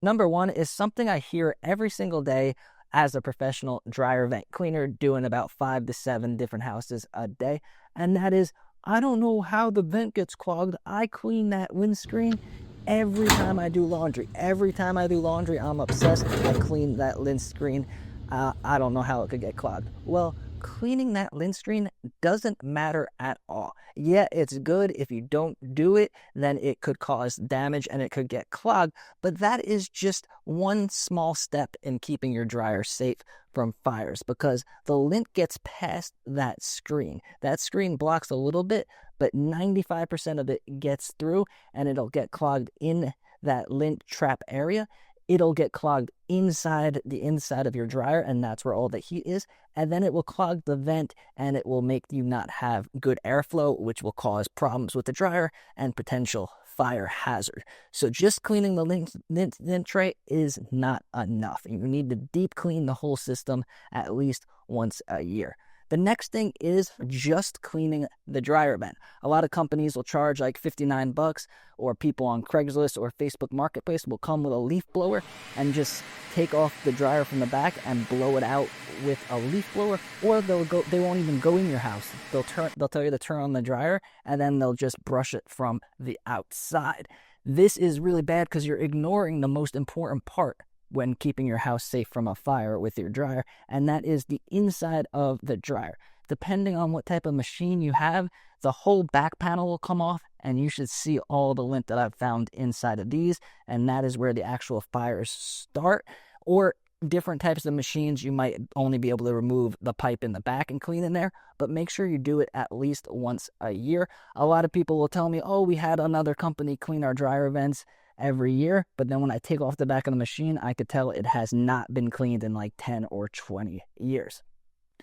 Number one is something I hear every single day as a professional dryer vent cleaner, doing about 5 to 7 different houses a day. And that is, I don't know how the vent gets clogged. I clean that windscreen every time I do laundry. Every time I do laundry, I'm obsessed. I clean that lint screen. I don't know how it could get clogged. Well, cleaning that lint screen doesn't matter at all. Yeah, it's good. If you don't do it, then it could cause damage and it could get clogged. But that is just one small step in keeping your dryer safe from fires, because the lint gets past that screen. That screen blocks a little bit, but 95% of it gets through, and it'll get clogged in that lint trap area. It'll get clogged inside the inside of your dryer, and that's where all the heat is. And then it will clog the vent, and it will make you not have good airflow, which will cause problems with the dryer and potential fire hazard. So just cleaning the lint tray is not enough. You need to deep clean the whole system at least once a year. The next thing is just cleaning the dryer vent. A lot of companies will charge like 59 bucks, or people on Craigslist or Facebook Marketplace will come with a leaf blower and just take off the dryer from the back and blow it out with a leaf blower. Or they won't even go in your house. They'll tell you to turn on the dryer, and then they'll just brush it from the outside. This is really bad because you're ignoring the most important part when keeping your house safe from a fire with your dryer, and that is the inside of the dryer. Depending on what type of machine you have, the whole back panel will come off, and you should see all the lint that I've found inside of these, and that is where the actual fires start. Or different types of machines, you might only be able to remove the pipe in the back and clean in there, but make sure you do it at least once a year. A lot of people will tell me, oh, we had another company clean our dryer vents every year, but then when I take off the back of the machine, I could tell it has not been cleaned in like 10 or 20 years.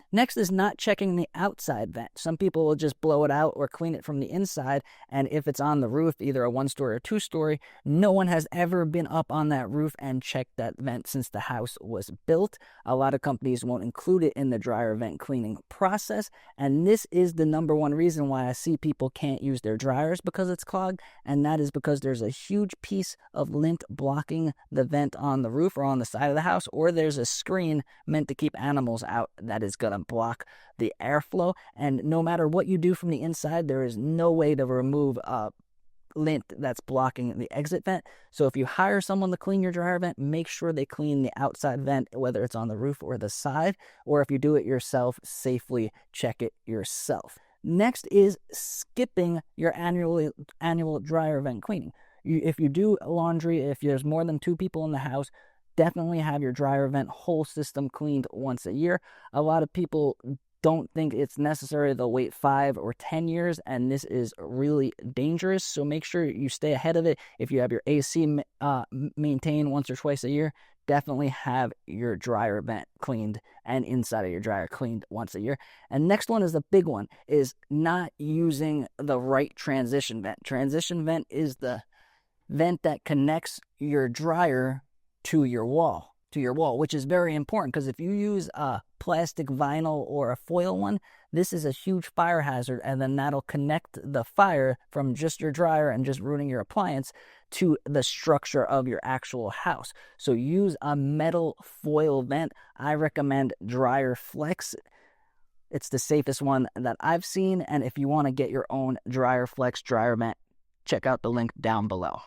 Next is not checking the outside vent. Some people will just blow it out or clean it from the inside, and if it's on the roof, either a 1-story or 2-story, no one has ever been up on that roof and checked that vent since the house was built. A lot of companies won't include it in the dryer vent cleaning process, and this is the number one reason why I see people can't use their dryers because it's clogged, and that is because there's a huge piece of lint blocking the vent on the roof or on the side of the house, or there's a screen meant to keep animals out that is going to block the airflow. And no matter what you do from the inside, there is no way to remove lint that's blocking the exit vent. So if you hire someone to clean your dryer vent, make sure they clean the outside vent, whether it's on the roof or the side, or if you do it yourself, safely check it yourself. Next is skipping your annual dryer vent cleaning. If you do laundry, if there's more than 2 people in the house, definitely have your dryer vent whole system cleaned once a year. A lot of people don't think it's necessary. They'll wait 5 or 10 years, and this is really dangerous. So make sure you stay ahead of it. If you have your AC maintained once or twice a year, definitely have your dryer vent cleaned and inside of your dryer cleaned once a year. And next one is the big one, is not using the right transition vent. Transition vent is the vent that connects your dryer to your wall, which is very important, because if you use a plastic, vinyl, or a foil one, this is a huge fire hazard, and then that'll connect the fire from just your dryer and just ruining your appliance to the structure of your actual house. So use a metal foil vent. I recommend Dryer Flex. It's the safest one that I've seen, and if you want to get your own Dryer Flex dryer vent, check out the link down below.